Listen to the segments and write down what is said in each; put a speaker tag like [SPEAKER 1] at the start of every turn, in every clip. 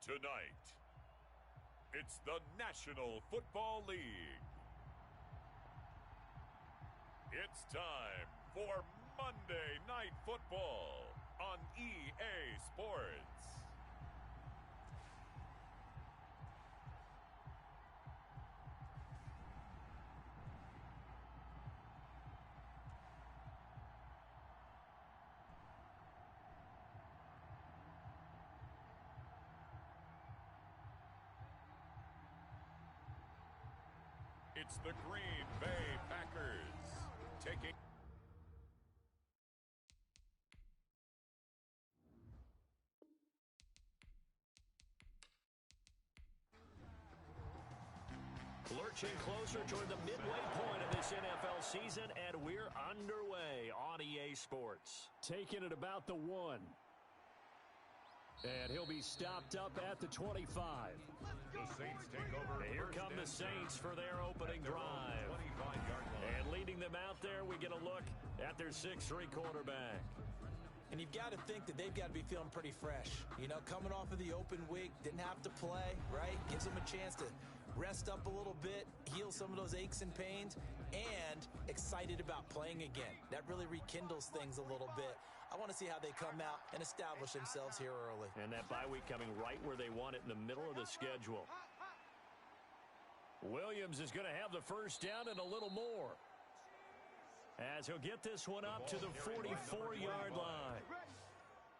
[SPEAKER 1] Tonight, it's the National Football League. It's time for Monday Night Football on EA Sports. It's the Green Bay Packers taking...
[SPEAKER 2] Lurching closer toward the midway point of this NFL season, and we're underway on EA Sports.
[SPEAKER 3] Taking it about the 1. And he'll be stopped up at the 25.
[SPEAKER 1] The Saints take over.
[SPEAKER 2] And here come the Saints for their opening drive. And leading them out there, we get a look at their 6'3" quarterback.
[SPEAKER 4] And you've got to think that they've got to be feeling pretty fresh. You know, coming off of the open week, didn't have to play, right? Gives them a chance to rest up a little bit, heal some of those aches and pains, and excited about playing again. That really rekindles things a little bit. I want to see how they come out and establish themselves here early.
[SPEAKER 2] And that bye week coming right where they want it, in the middle of the schedule. Williams is going to have the first down and a little more, as he'll get this one up to the 44-yard line.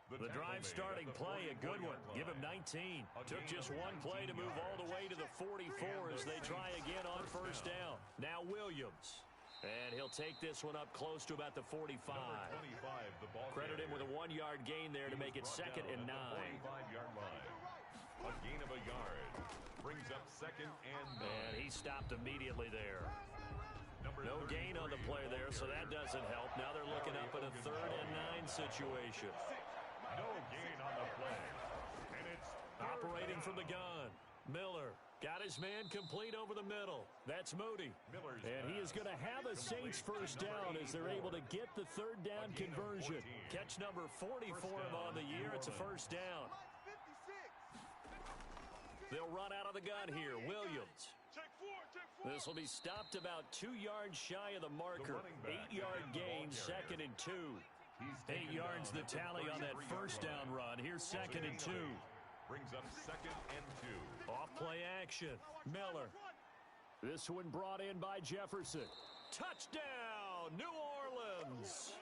[SPEAKER 2] The drive starting play, a good one. Give him 19. Took just one play to move all the way to the 44 as they try again on first down. Now Williams. And he'll take this one up close to about the 45. Credit him with a 1-yard gain there to make it 2nd and 9.
[SPEAKER 1] 45-yard line. A gain of a yard brings up 2nd and 9.
[SPEAKER 2] And he stopped immediately there. No gain on the play there, so that doesn't help. Now they're looking up at a 3rd and 9 situation.
[SPEAKER 1] No gain on the play. And it's
[SPEAKER 2] operating from the gun. Miller got his man complete over the middle. That's Moody. And he is going to have a Saints first down as they're able to get the 3rd down conversion. Catch number 40 for him on the year. It's a first down. They'll run out of the gun here. Williams. This will be stopped about 2 yards shy of the marker. 8-yard gain, 2nd and 2. 8 yards the tally on that first down run. Here's 2nd and 2.
[SPEAKER 1] Brings up 2nd and 2.
[SPEAKER 2] Off play action. Miller. This one brought in by Jefferson. Touchdown, New Orleans.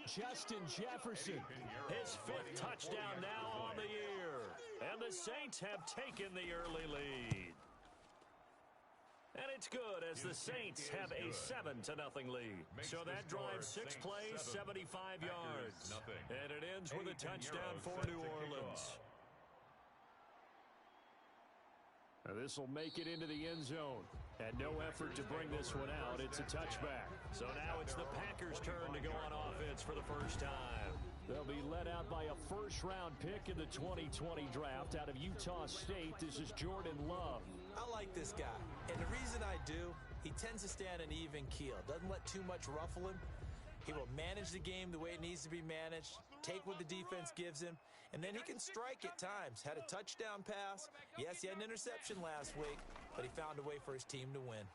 [SPEAKER 2] Justin Jefferson, his 5th touchdown now on the year. And the Saints have taken the early lead. And it's good as the Saints have a 7-0 lead. So that drive 6 plays, 75 yards. And it ends with a touchdown for New Orleans. Now this will make it into the end zone. And no effort to bring this one out. It's a touchback. So now it's the Packers' turn to go on offense for the first time.
[SPEAKER 3] They'll be led out by a first-round pick in the 2020 draft out of Utah State. This is Jordan Love.
[SPEAKER 4] I like this guy. And the reason I do, he tends to stay on an even keel. Doesn't let too much ruffle him. He will manage the game the way it needs to be managed, take what the defense gives him, and then he can strike at times. Had a touchdown pass. Yes, he had an interception last week, but he found a way for his team to win.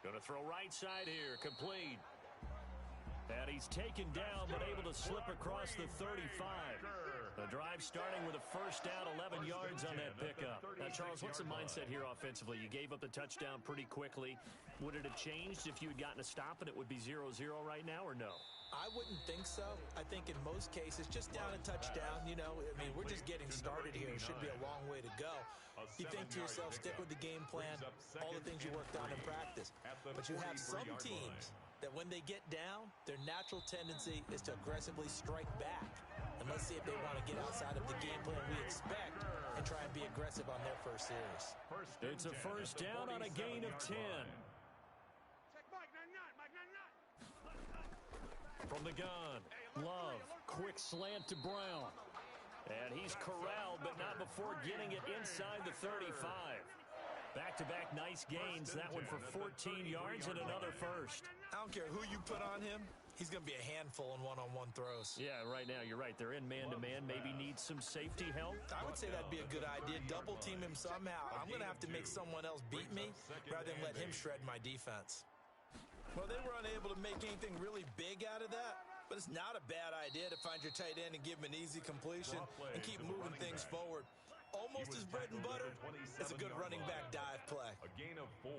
[SPEAKER 2] Going to throw right side here, complete. And he's taken down, but able to slip across the 35. The drive starting with a first down, 11 yards on that pickup. Now, Charles, what's the mindset here offensively? You gave up the touchdown pretty quickly. Would it have changed if you had gotten a stop and it would be 0-0 right now, or no?
[SPEAKER 4] I wouldn't think so. I think in most cases, just down a touchdown, you know, I mean, we're just getting started here. It should be a long way to go. You think to yourself, stick with the game plan, all the things you worked on in practice. But you have some teams that when they get down, their natural tendency is to aggressively strike back. And let's see if they want to get outside of the game plan we expect and try and be aggressive on their first series.
[SPEAKER 2] It's a first down on a gain of 10. From the gun, Love, quick slant to Brown. And he's corralled, but not before getting it inside the 35. Back-to-back nice gains, that one for 14 yards and another first.
[SPEAKER 4] I don't care who you put on him. He's going to be a handful in one-on-one throws.
[SPEAKER 3] Yeah, right now, you're right. They're in man-to-man. Maybe need some safety help.
[SPEAKER 4] I would say that'd be a good idea. Double team him somehow. I'm going to have to make someone else beat me rather than let him shred my defense. Well, they were unable to make anything really big out of that, but it's not a bad idea to find your tight end and give him an easy completion and keep moving things forward. Almost his bread and butter. That's a good running back dive play.
[SPEAKER 1] A gain of 4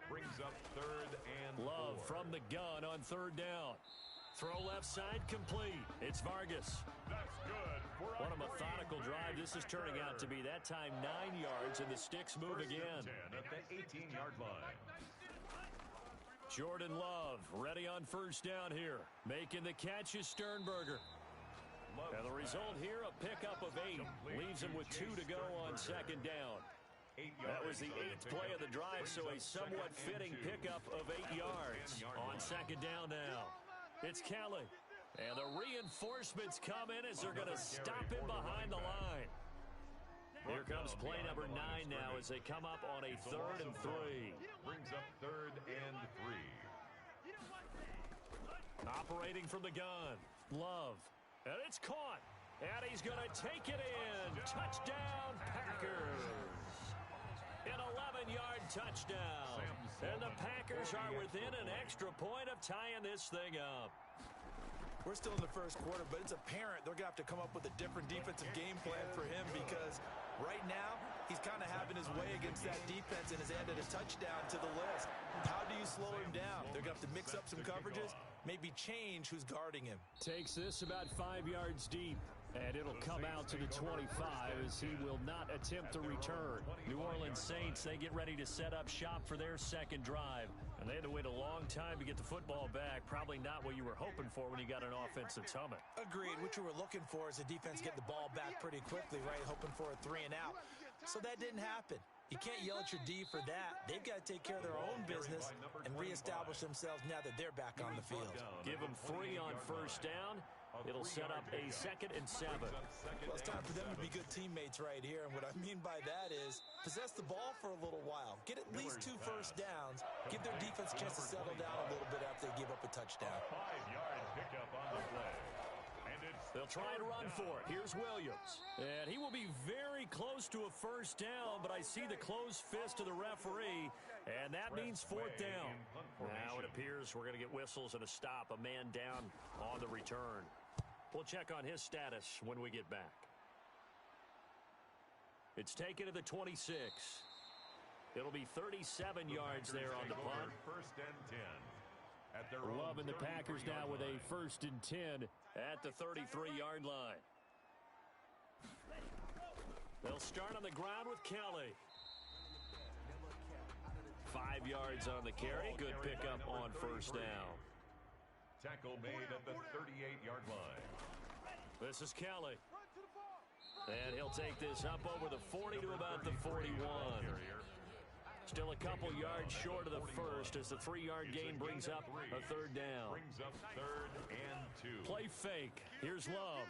[SPEAKER 1] brings up 3rd and 4.
[SPEAKER 3] Love from the gun on 3rd down. Throw left side complete. It's Vargas.
[SPEAKER 1] That's good.
[SPEAKER 3] What a methodical drive this is turning out to be. That time 9 yards, and the sticks move again.
[SPEAKER 1] 10 at the 18-yard line.
[SPEAKER 3] Jordan Love ready on 1st down here. Making the catch is Sternberger. And the result here, a pickup of 8. Leaves him with 2 to go on 2nd down. That was the 8th play of the drive, so a somewhat fitting pickup of 8 yards. On 2nd down now, it's Kelly. And the reinforcements come in as they're going to stop him behind the line. Here comes play number 9 now as they come up on a 3rd and 3.
[SPEAKER 1] Brings up 3rd and 3.
[SPEAKER 3] Operating from the gun, Love. And it's caught. And he's going to take it in. Touchdown, Packers. An 11-yard touchdown. And the Packers are within an extra point of tying this thing up.
[SPEAKER 4] We're still in the 1st quarter, but it's apparent they're going to have to come up with a different defensive game plan for him because right now he's kind of having his way against that defense and has added a touchdown to the list. How do you slow him down? They're going to have to mix up some coverages, maybe change who's guarding him.
[SPEAKER 3] Takes this about 5 yards deep, and it'll come out to the 25 as he will not attempt to return. New Orleans Saints, they get ready to set up shop for their 2nd drive. And they had to wait a long time to get the football back. Probably not what you were hoping for when you got an offense that's humming.
[SPEAKER 4] Agreed. What you were looking for is the defense get the ball back pretty quickly, right? Hoping for a 3 and out. So that didn't happen. You can't yell at your D for that. They've got to take care of their own business and reestablish themselves now that they're back on the field.
[SPEAKER 3] Give them 3 on 1st down. It'll set up a 2nd and 7.
[SPEAKER 4] Well, it's time for them to be good teammates right here. And what I mean by that is possess the ball for a little while. Get at least 2 first downs. Give their defense a chance to settle down a little bit after they give up a touchdown.
[SPEAKER 1] 5-yard pickup on the play.
[SPEAKER 3] They'll try and run for it. Here's Williams. And he will be very close to a 1st down, but I see the closed fist of the referee, and that means 4th down. Now it appears we're going to get whistles and a stop, a man down on the return. We'll check on his status when we get back. It's taken to the 26. It'll be 37 yards there on the punt.
[SPEAKER 1] 1st and 10.
[SPEAKER 3] Love and the Packers now with a 1st and 10 at the 33-yard line. They'll start on the ground with Kelly. 5 yards on the carry. Good pickup on 1st down.
[SPEAKER 1] Tackle made at the 38-yard line.
[SPEAKER 3] This is Kelly. And he'll take this up over the 40 to about the 41. Still a couple yards short of the 1st as the 3-yard gain brings up a 3rd down.
[SPEAKER 1] Brings up 3rd and 2.
[SPEAKER 3] Play fake. Here's Love.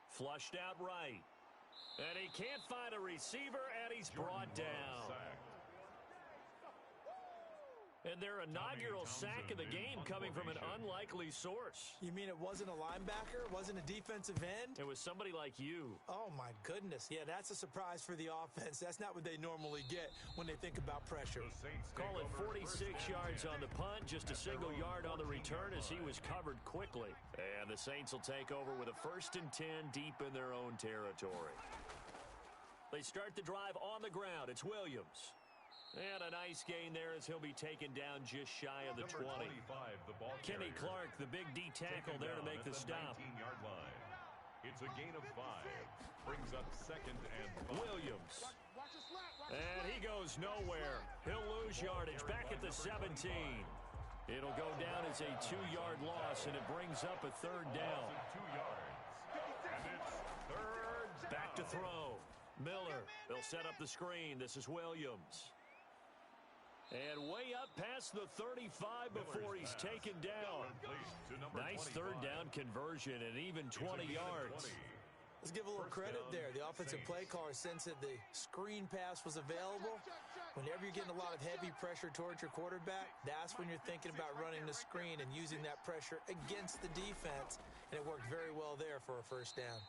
[SPEAKER 3] Flushed out right. And he can't find a receiver, and he's brought down. And their inaugural sack of the game coming from an unlikely source.
[SPEAKER 4] You mean it wasn't a linebacker? It wasn't a defensive end?
[SPEAKER 3] It was somebody like you.
[SPEAKER 4] Oh, my goodness. Yeah, that's a surprise for the offense. That's not what they normally get when they think about pressure.
[SPEAKER 3] Call it 46 yards on the punt, just a single yard on the return as he was covered quickly. And the Saints will take over with a 1st and 10 deep in their own territory. They start the drive on the ground. It's Williams. And a nice gain there as he'll be taken down just shy of the 20. Kenny Clark, the big D tackle there to make the stop.
[SPEAKER 1] 19-yard line. It's a gain of 5. Brings up 2nd and 5.
[SPEAKER 3] Williams. And he goes nowhere. He'll lose yardage back at the 17. It'll go down as a 2-yard loss, and it brings up a 3rd down.
[SPEAKER 1] 2 yards. And it's 3rd down.
[SPEAKER 3] Back to throw. Miller. They'll set up the screen. This is Williams. And way up past the 35 before he's taken down. Nice 3rd down conversion and even 20 yards.
[SPEAKER 4] Let's give a little credit there. The offensive play caller sensed that the screen pass was available. Whenever you're getting a lot of heavy pressure towards your quarterback, that's when you're thinking about running the screen and using that pressure against the defense. And it worked very well there for a first down.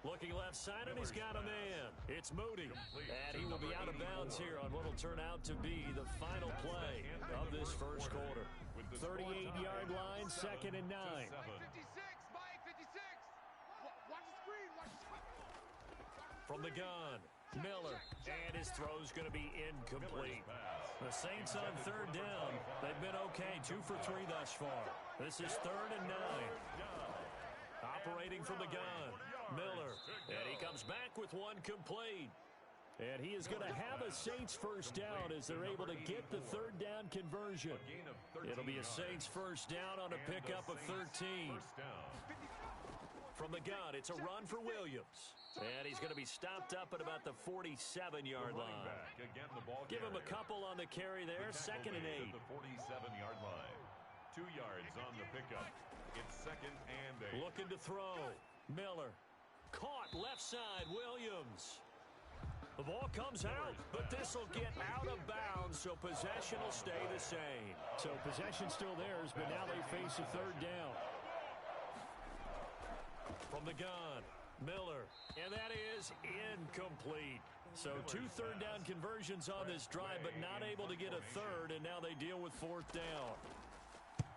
[SPEAKER 2] Looking left side, and he's got a man. It's Moody. And he will be out of bounds here on what will turn out to be the final play of this first quarter. 38-yard line, 2nd and 9.
[SPEAKER 5] 56 by 56. Watch the screen.
[SPEAKER 2] From the gun, Miller, and his throw's going to be incomplete. The Saints on 3rd down. They've been okay, 2 for 3 thus far. This is 3rd and 9. Operating from the gun, Miller, and he comes back with one complete. And he is going to have a Saints first down as they're able to get the 3rd down conversion. It'll be a Saints first down on a pickup of 13. From the gun, it's a run for Williams. And he's going to be stopped up at about the 47-yard line. Give him a couple on the carry there, 2nd and 8.
[SPEAKER 1] The 47-yard line. 2 yards on the pickup. It's 2nd and 8.
[SPEAKER 2] Looking to throw. Miller. Caught left side, Williams. The ball comes out, but this will get out of bounds, so possession will stay the same.
[SPEAKER 3] So possession still theirs, but now they face a 3rd down.
[SPEAKER 2] From the gun, Miller, and that is incomplete. So 2 3rd down conversions on this drive, but not able to get a 3rd, and now they deal with 4th down.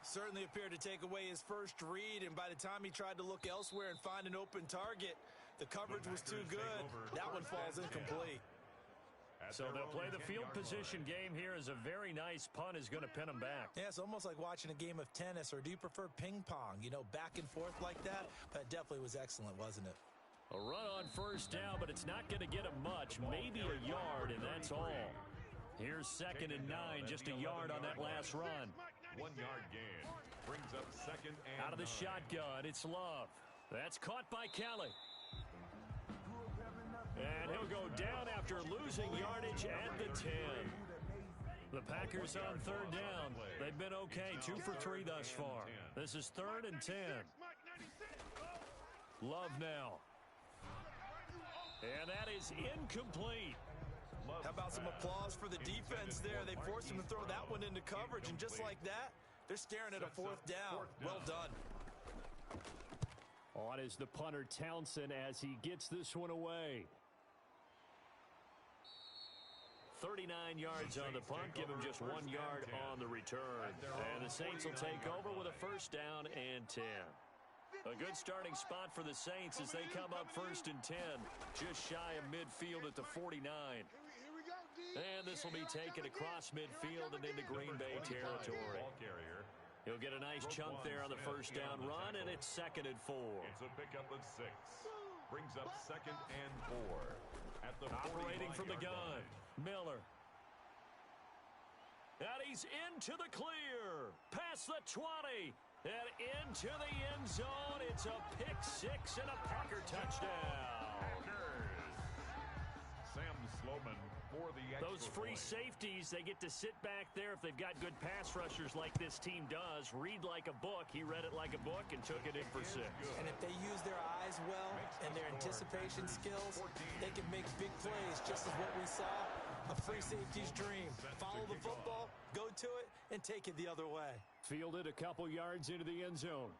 [SPEAKER 4] Certainly appeared to take away his first read, and by the time he tried to look elsewhere and find an open target, the coverage was too good. That one falls incomplete.
[SPEAKER 2] So they'll play the field position game here as a very nice punt is going to pin them back.
[SPEAKER 4] Yeah, it's almost like watching a game of tennis, or do you prefer ping pong? You know, back and forth like that? That definitely was excellent, wasn't it?
[SPEAKER 2] A run on first down, but it's not going to get him much. Maybe a yard, and that's all. Here's 2nd and 9, just a yard on that last run.
[SPEAKER 1] 1 yard gain. Brings up 2nd and 9.
[SPEAKER 2] Out of the shotgun, it's Love. That's caught by Kelly. And he'll go down after losing yardage at the 10. The Packers on 3rd down. They've been okay, 2 for 3 thus far. This is 3rd and 10. Love now. And that is incomplete.
[SPEAKER 4] How about some applause for the defense there? They forced him to throw that one into coverage, and just like that, they're staring at a 4th down. Well done.
[SPEAKER 3] On is the punter Townsend as he gets this one away.
[SPEAKER 2] 39 yards on the punt, give him just 1 yard on the return. And the Saints will take over with a first down and 10. A good starting spot for the Saints as they come up 1st and 10, just shy of midfield at the 49. And this will be taken across midfield and into Green Bay territory. He'll get a nice chunk there on the first down run, and it's 2nd and 4.
[SPEAKER 1] It's a pickup of 6. Brings up 2nd and 4. At the
[SPEAKER 2] operating from the gun, Miller. And he's into the clear. Past the 20. And into the end zone. It's a pick 6 and a Packer touchdown.
[SPEAKER 1] Sam Sloman for the extra
[SPEAKER 2] Those free
[SPEAKER 1] point.
[SPEAKER 2] safeties, they get to sit back there if they've got good pass rushers like this team does. Read like a book. He read it like a book and took it in for 6.
[SPEAKER 4] And if they use their eyes well and their anticipation skills, they can make big plays, just as what we saw. A free safety's dream. Follow the football, go to it, and take it the other way.
[SPEAKER 3] Fielded a couple yards into the end zone.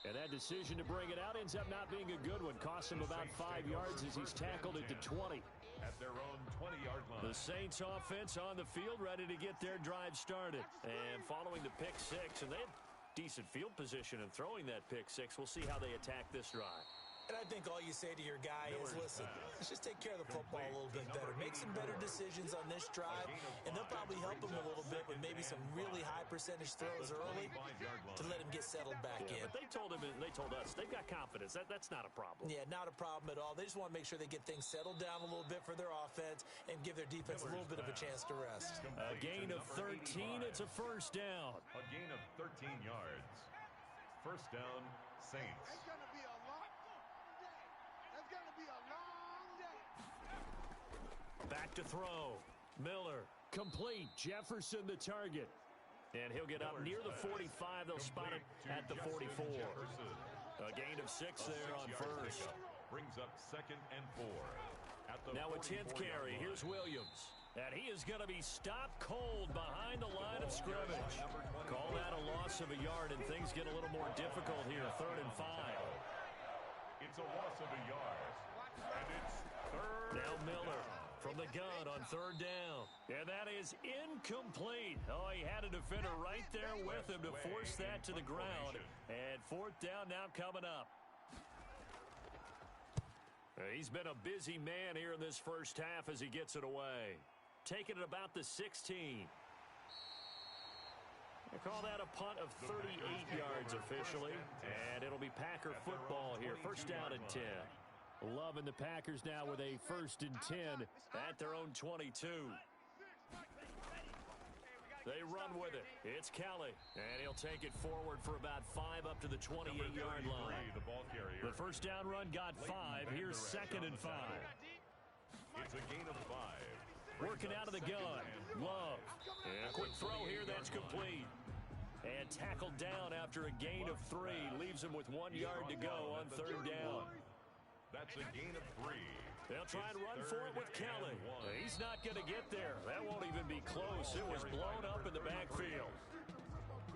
[SPEAKER 3] And that decision to bring it out ends up not being a good one. Cost him about 5 yards as he's tackled it to 20.
[SPEAKER 1] At their own 20-yard line.
[SPEAKER 2] The Saints offense on the field ready to get their drive started. And following the pick 6, and they have decent field position in throwing that pick 6. We'll see how they attack this drive.
[SPEAKER 4] And I think all you say to your guy is, listen, let's just take care of the football a little bit better. Make some better decisions on this drive, and they'll probably help him a little bit with maybe some really high percentage throws early to let him get settled back in.
[SPEAKER 2] But they told us, they've got confidence. That's not a problem.
[SPEAKER 4] Yeah, not a problem at all. They just want to make sure they get things settled down a little bit for their offense and give their defense a little bit of a chance to rest.
[SPEAKER 2] A gain of 13, it's a first down.
[SPEAKER 1] A gain of 13 yards. First down, Saints.
[SPEAKER 5] It's going to be a long day. It's going to be a long day.
[SPEAKER 2] Back to throw. Miller.
[SPEAKER 3] Complete. Jefferson the target.
[SPEAKER 2] And he'll get up near the 45. They'll spot it at the 44. A gain of 6 there on first.
[SPEAKER 1] Brings up 2nd and 4. At the
[SPEAKER 2] now a 10th carry. Here's Williams. And he is going to be stopped cold behind the line of scrimmage. Call that a loss of a yard, and things get a little more difficult here. 3rd and 5.
[SPEAKER 1] It's a loss of a yard. And it's 3rd.
[SPEAKER 2] Now Miller from the gun on 3rd down. And that is incomplete. Oh, he had a defender right there with him to force that to the ground. And 4th down now coming up. He's been a busy man here in this first half as he gets it away. Taking it about the 16. They call that a punt of 38 yards officially. And it'll be Packer football here. 1st down and 10. Loving the Packers now with a 1st and 10 at their own 22. They run with it. It's Kelly. And he'll take it forward for about 5 up to the 28-yard line. The 1st down run got 5. Here's 2nd and 5.
[SPEAKER 1] It's a gain of 5.
[SPEAKER 2] Working out of the gun. Love. And a quick throw here that's complete. And tackled down after a gain of 3. Leaves him with 1 yard to go on 3rd down.
[SPEAKER 1] That's a gain of 3.
[SPEAKER 2] They'll try and run for it with Kelly. He's not going to get there. That won't even be close. It was blown up in the backfield.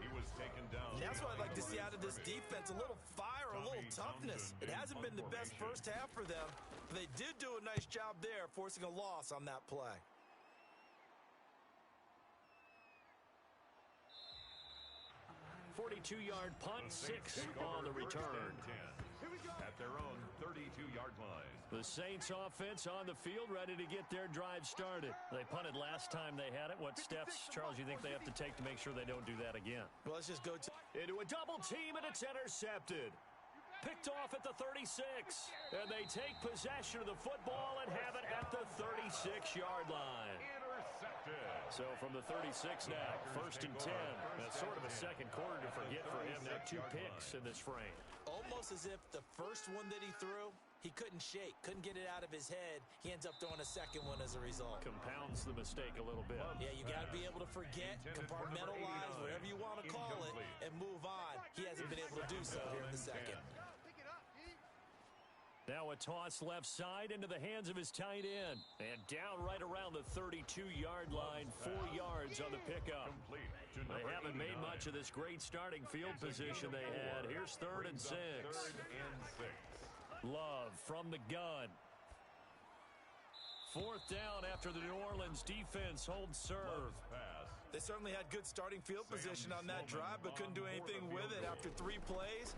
[SPEAKER 1] He was taken down.
[SPEAKER 4] That's what I'd like to see out of this defense. A little fire, a little toughness. It hasn't been the best first half for them. But they did do a nice job there, forcing a loss on that play.
[SPEAKER 2] 42-yard punt, 6 on the return.
[SPEAKER 1] At their own 32-yard line.
[SPEAKER 2] The Saints offense on the field, ready to get their drive started. They punted last time they had it. What steps, Charles, you think they have to take to make sure they don't do that again?
[SPEAKER 4] Well, let's just go
[SPEAKER 2] into a double team, and it's intercepted. Picked off at the 36. And they take possession of the football and have it at the 36-yard line. So from the 36 now, 1st and 10. That's sort of a second quarter to forget for him. Now 2 picks in this frame.
[SPEAKER 4] Almost as if the first one that he threw, he couldn't shake, couldn't get it out of his head. He ends up throwing a second one as a result.
[SPEAKER 2] Compounds the mistake a little bit.
[SPEAKER 4] Yeah, you got to be able to forget, compartmentalize, whatever you want to call it, and move on. He hasn't been able to do so here in the second.
[SPEAKER 2] Now a toss left side into the hands of his tight end. And down right around the 32-yard line, 4 yards on the pickup. They haven't made much of this great starting field position they had. Here's 3rd and 6. Love from the gun. 4th down after the New Orleans defense holds serve.
[SPEAKER 4] They certainly had good starting field position on that drive, but couldn't do anything with it after 3 plays.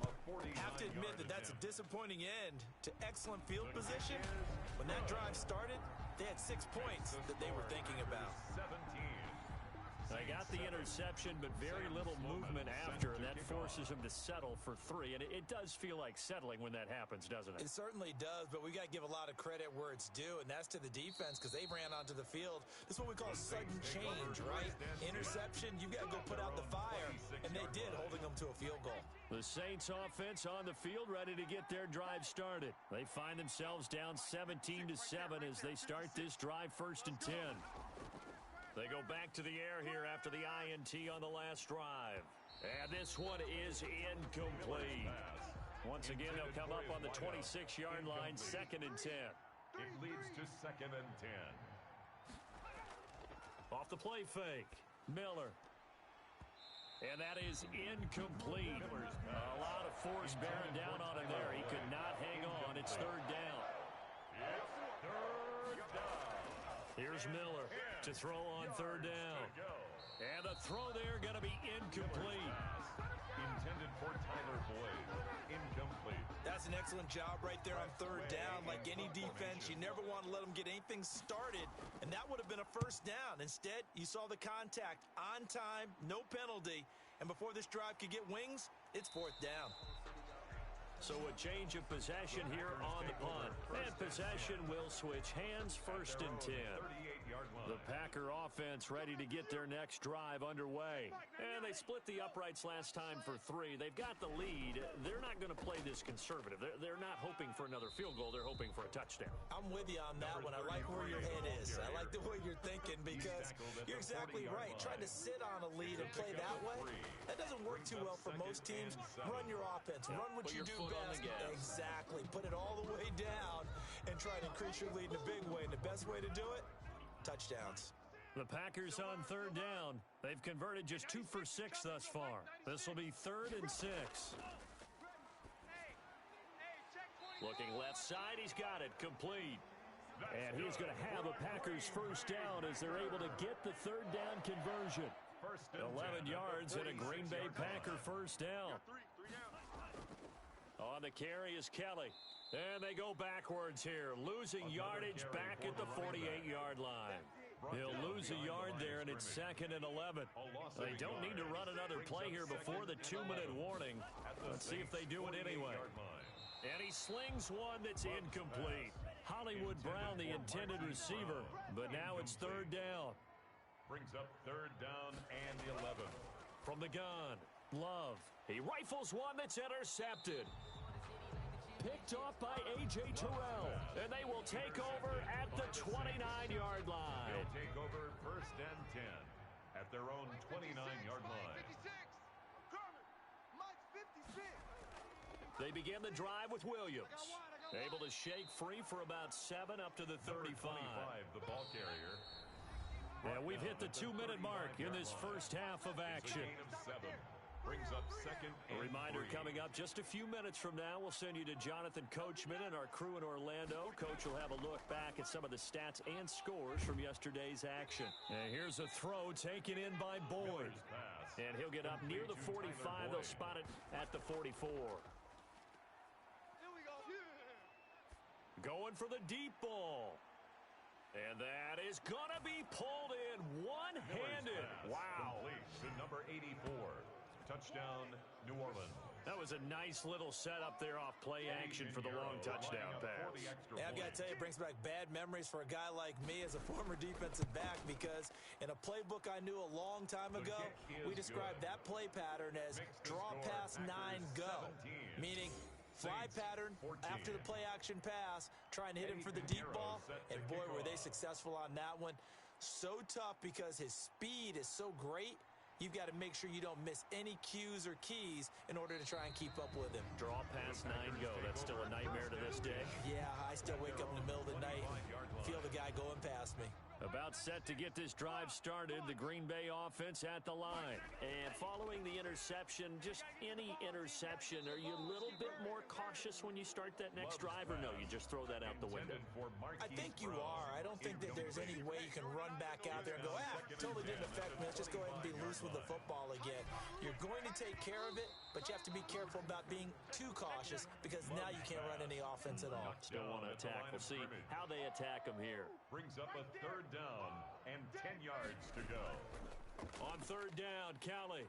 [SPEAKER 4] Have to admit that that's a disappointing end to excellent field position. When that drive started, they had 6 points that they were thinking about.
[SPEAKER 2] They got the interception, but very little movement after, and that forces him to settle for 3. And it does feel like settling when that happens, doesn't it?
[SPEAKER 4] It certainly does, but we got to give a lot of credit where it's due, and that's to the defense because they ran onto the field. This is what we call sudden change, right? Interception, you've got to go put out the fire, and they did, holding them to a field goal.
[SPEAKER 2] The Saints offense on the field ready to get their drive started. They find themselves down 17-7 as they start this drive 1st and 10. They go back to the air here after the INT on the last drive. And this one is incomplete. Once again, they'll come up on the 26-yard line, 2nd and 10.
[SPEAKER 1] It leads to 2nd and 10.
[SPEAKER 2] Off the play fake, Miller. And that is incomplete. A lot of force bearing down on him there. He could not hang on. It's 3rd down. Here's Miller to throw on 3rd down. And the throw there going to be incomplete.
[SPEAKER 1] Intended for Tyler Boyd. Incomplete.
[SPEAKER 4] That's an excellent job right there on 3rd down. Like any defense, you never want to let them get anything started, and that would have been a 1st down. Instead, you saw the contact on time, no penalty, and before this drive could get wings, it's 4th down.
[SPEAKER 2] So a change of possession here on the punt. And possession will switch hands, 1st and 10. The Packer offense ready to get their next drive underway. And they split the uprights last time for 3. They've got the lead. They're not going to play this conservative. They're not hoping for another field goal. They're hoping for a touchdown.
[SPEAKER 4] I'm with you on that one. I like where your head is. I like the way you're thinking because you're exactly right. Trying to sit on a lead and play that way, that doesn't work too well for most teams. Run your offense. Run what you do best. Exactly. Put it all the way down and try to increase your lead in a big way. And the best way to do it, touchdowns.
[SPEAKER 2] The Packers on third down. They've converted just 2 for 6 thus far. This will be 3rd and 6. Looking left side, he's got it complete. And he's going to have a Packers first down as they're able to get the third down conversion. 11 yards and a Green Bay Packer first down. On the carry is Kelly. And they go backwards here, losing yardage back at the 48-yard line. He'll lose a yard there, and it's 2nd and 11. They don't need to run another play here before the 2-minute warning. Let's see if they do it anyway. And he slings one that's incomplete. Hollywood Brown, the intended receiver, but now it's 3rd down.
[SPEAKER 1] Brings up 3rd down and the 11.
[SPEAKER 2] From the gun, Love. He rifles one that's intercepted. Picked off by A.J. Terrell, and they will take over at the 29-yard line.
[SPEAKER 1] They'll take over 1st and 10 at their own 29-yard line.
[SPEAKER 2] They begin the drive with Williams. Able to shake free for about 7 up to the 35.
[SPEAKER 1] The ball carrier.
[SPEAKER 2] And we've hit the 2-minute mark in this first half of action.
[SPEAKER 1] Gain of 7. Brings up 2nd and
[SPEAKER 2] A reminder
[SPEAKER 1] 3.
[SPEAKER 2] coming up just a few minutes from now. We'll send you to Jonathan Coachman and our crew in Orlando. Coach will have a look back at some of the stats and scores from yesterday's action. And here's a throw taken in by Boyd. And he'll get up near the 45. They'll spot it at the 44. Going for the deep ball. And that is going to be pulled in one-handed. Wow.
[SPEAKER 1] Complete to number 84. Touchdown, New Orleans.
[SPEAKER 2] That was a nice little setup there off play action for the long touchdown pass.
[SPEAKER 4] Yeah, I've got to tell you, it brings back bad memories for a guy like me as a former defensive back, because in a playbook I knew a long time ago, we described that play pattern as draw pass 9 go, meaning fly pattern after the play action pass, trying to hit him for the deep ball, and boy, were they successful on that one. So tough because his speed is so great. You've got to make sure you don't miss any cues or keys in order to try and keep up with him.
[SPEAKER 2] Draw pass 9 go. That's still a nightmare to this day.
[SPEAKER 4] Yeah, I still wake up in the middle of the night and feel the guy going past me.
[SPEAKER 2] About set to get this drive started, the Green Bay offense at the line. And following the interception, just any interception, are you a little bit more cautious when you start that next drive, or no, you just throw that out the window?
[SPEAKER 4] I think you are. I don't think that there's any way you can run back out there and go, totally didn't affect me. Let's just go ahead and be loose with the football again. You're going to take care of it, but you have to be careful about being too cautious, because now you can't run any offense at all.
[SPEAKER 2] Still want to attack. We'll see how they attack them here.
[SPEAKER 1] Brings up a 3rd down and 10 yards to go.
[SPEAKER 2] On 3rd down, Kelly.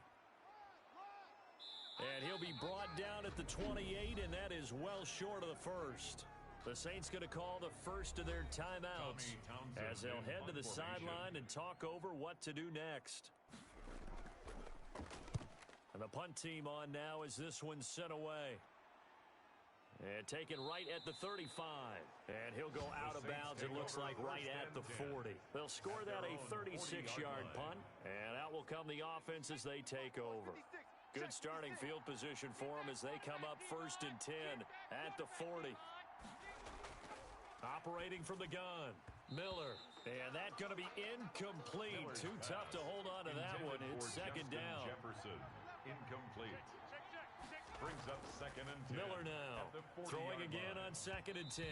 [SPEAKER 2] And he'll be brought down at the 28, and that is well short of the first. The Saints going to call the first of their timeouts as they'll head to the sideline and talk over what to do next. And the punt team on now as this one's sent away. And taken right at the 35. And he'll go out of bounds, it looks like, right at the 40. They'll score that a 36-yard punt. And out will come the offense as they take over. Good starting field position for them as they come up 1st and 10 at the 40. Operating from the gun, Miller. And that's going to be incomplete. Too tough to hold on to that one. It's 2nd down.
[SPEAKER 1] Jefferson, incomplete. Brings up 2nd and 10.
[SPEAKER 2] Miller now throwing again on 2nd and 10.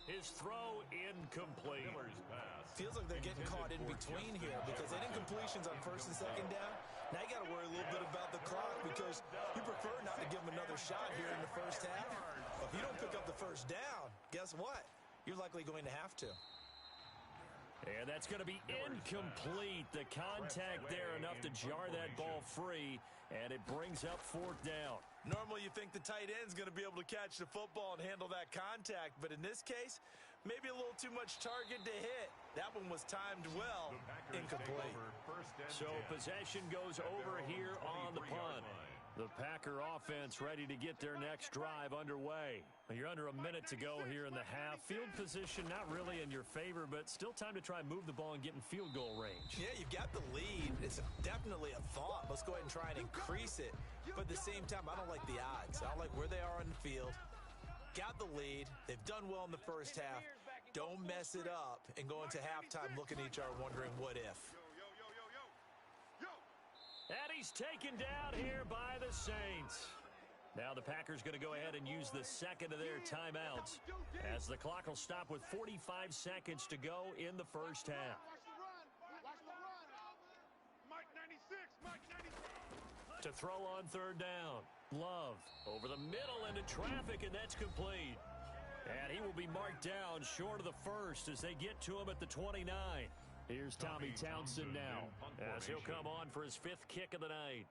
[SPEAKER 2] His throw incomplete.
[SPEAKER 1] Miller's pass.
[SPEAKER 4] Feels like they're getting caught in between here, because they didn't incompletions on 1st and 2nd down. Now you got to worry a little bit about the clock, because you prefer not to give them another shot here in the first half. If you don't pick up the first down, guess what? You're likely going to have to.
[SPEAKER 2] And that's going to be incomplete. The contact there enough to jar that ball free, and it brings up 4th down.
[SPEAKER 4] Normally you think the tight end's going to be able to catch the football and handle that contact, but in this case, maybe a little too much target to hit. That one was timed well. Incomplete.
[SPEAKER 2] So possession goes over here on the punt. The Packer offense ready to get their next drive underway. You're under a minute to go here in the half. Field position not really in your favor, but still time to try and move the ball and get in field goal range.
[SPEAKER 4] Yeah, you've got the lead. It's definitely a thought. Let's go ahead and try and increase it. But at the same time, I don't like the odds. I don't like where they are on the field. Got the lead. They've done well in the first half. Don't mess it up and go into halftime looking at each other wondering what if.
[SPEAKER 2] And he's taken down here by the Saints. Now the Packers going to go ahead and use the second of their timeouts as the clock will stop with 45 seconds to go in the first half. To throw on third down. Love over the middle into traffic, and that's complete. And he will be marked down short of the first as they get to him at the 29. Here's Tommy Townsend now as he'll come on for his 5th kick of the night.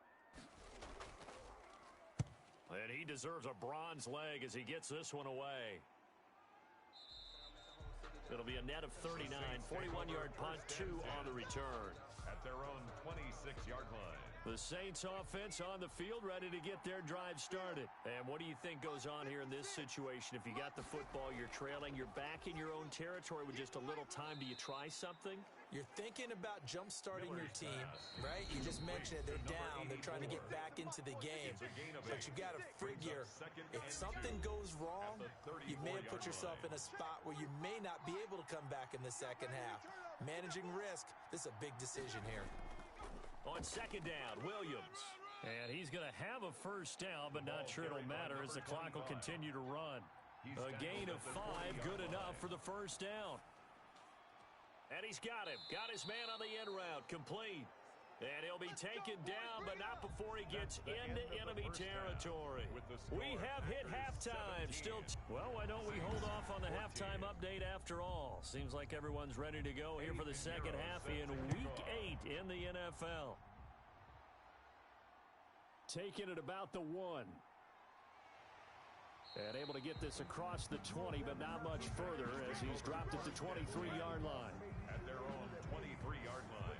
[SPEAKER 2] And he deserves a bronze leg as he gets this one away. It'll be a net of 39, 41-yard punt, 2 on the return.
[SPEAKER 1] At their own 26-yard line.
[SPEAKER 2] The Saints offense on the field ready to get their drive started. And what do you think goes on here in this situation? If you got the football, you're trailing, you're back in your own territory with just a little time. Do you try something?
[SPEAKER 4] You're thinking about jump-starting your team, right? You just mentioned it. They're down. They're trying to get back into the game. But you got to figure, if something goes wrong, you may have put yourself in a spot where you may not be able to come back in the second half. Managing risk, this is a big decision here.
[SPEAKER 2] On second down, Williams. And he's going to have a first down, but not sure it'll matter as the clock will continue to run. A gain of 5, good enough for the first down. And he's got him. Got his man on the end route, complete. And he'll be taken down, but not before he gets into enemy territory. We have hit halftime. Well, why don't we hold off on the halftime update after all? Seems like everyone's ready to go here for the second half in Week 8 in the NFL. Taking it about the 1. And able to get this across the 20, but not much further as he's dropped at the 23-yard line.
[SPEAKER 1] At their own 23-yard line.